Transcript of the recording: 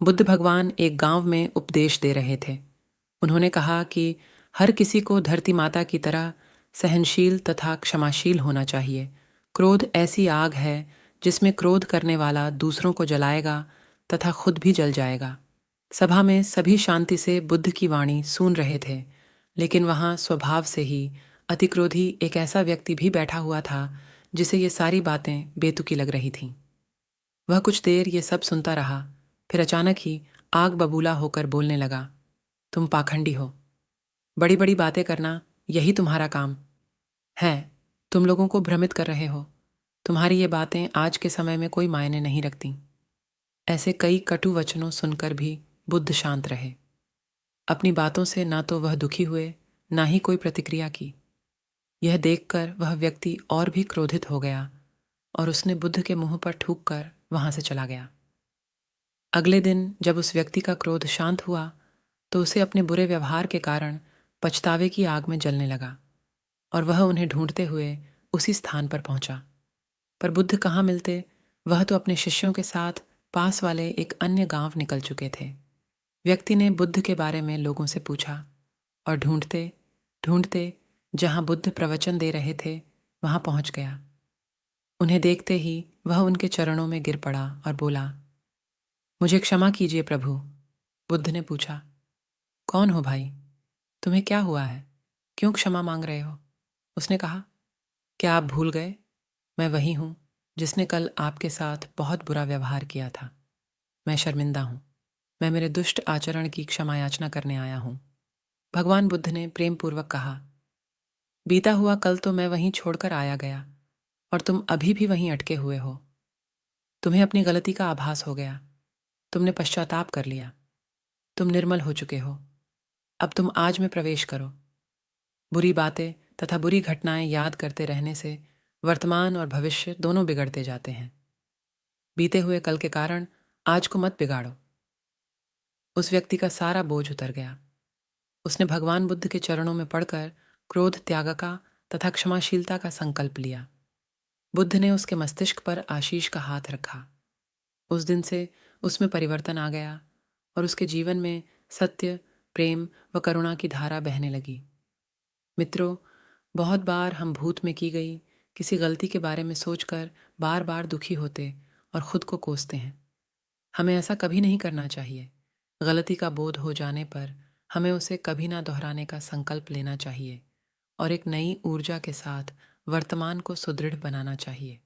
बुद्ध भगवान एक गांव में उपदेश दे रहे थे। उन्होंने कहा कि हर किसी को धरती माता की तरह सहनशील तथा क्षमाशील होना चाहिए। क्रोध ऐसी आग है जिसमें क्रोध करने वाला दूसरों को जलाएगा तथा खुद भी जल जाएगा। सभा में सभी शांति से बुद्ध की वाणी सुन रहे थे, लेकिन वहां स्वभाव से ही अतिक्रोधी एक ऐसा व्यक्ति भी बैठा हुआ था जिसे ये सारी बातें बेतुकी लग रही थीं। वह कुछ देर ये सब सुनता रहा, फिर अचानक ही आग बबूला होकर बोलने लगा, तुम पाखंडी हो। बड़ी बड़ी बातें करना यही तुम्हारा काम है। तुम लोगों को भ्रमित कर रहे हो। तुम्हारी ये बातें आज के समय में कोई मायने नहीं रखती। ऐसे कई कटु वचनों सुनकर भी बुद्ध शांत रहे। अपनी बातों से ना तो वह दुखी हुए, ना ही कोई प्रतिक्रिया की। यह देखकर वह व्यक्ति और भी क्रोधित हो गया और उसने बुद्ध के मुंह पर थूक कर वहां से चला गया। अगले दिन जब उस व्यक्ति का क्रोध शांत हुआ तो उसे अपने बुरे व्यवहार के कारण पछतावे की आग में जलने लगा और वह उन्हें ढूंढते हुए उसी स्थान पर पहुंचा। पर बुद्ध कहाँ मिलते। वह तो अपने शिष्यों के साथ पास वाले एक अन्य गांव निकल चुके थे। व्यक्ति ने बुद्ध के बारे में लोगों से पूछा और ढूंढते ढूंढते जहां बुद्ध प्रवचन दे रहे थे वहां पहुंच गया। उन्हें देखते ही वह उनके चरणों में गिर पड़ा और बोला, मुझे क्षमा कीजिए प्रभु। बुद्ध ने पूछा, कौन हो भाई? तुम्हें क्या हुआ है? क्यों क्षमा मांग रहे हो? उसने कहा, क्या आप भूल गए? मैं वही हूं जिसने कल आपके साथ बहुत बुरा व्यवहार किया था। मैं शर्मिंदा हूं। मैं मेरे दुष्ट आचरण की क्षमा याचना करने आया हूं। भगवान बुद्ध ने प्रेम पूर्वक कहा, बीता हुआ कल तो मैं वहीं छोड़कर आया गया और तुम अभी भी वहीं अटके हुए हो। तुम्हें अपनी गलती का आभास हो गया। तुमने पश्चाताप कर लिया। तुम निर्मल हो चुके हो। अब तुम आज में प्रवेश करो। बुरी बातें तथा बुरी घटनाएं याद करते रहने से वर्तमान और भविष्य दोनों बिगड़ते जाते हैं। बीते हुए कल के कारण आज को मत बिगाड़ो। उस व्यक्ति का सारा बोझ उतर गया। उसने भगवान बुद्ध के चरणों में पड़कर क्रोध त्याग का तथा क्षमाशीलता का संकल्प लिया। बुद्ध ने उसके मस्तिष्क पर आशीष का हाथ रखा। उस दिन से उसमें परिवर्तन आ गया और उसके जीवन में सत्य, प्रेम व करुणा की धारा बहने लगी। मित्रों, बहुत बार हम भूत में की गई किसी गलती के बारे में सोचकर बार बार दुखी होते और खुद को कोसते हैं। हमें ऐसा कभी नहीं करना चाहिए। गलती का बोध हो जाने पर हमें उसे कभी ना दोहराने का संकल्प लेना चाहिए और एक नई ऊर्जा के साथ वर्तमान को सुदृढ़ बनाना चाहिए।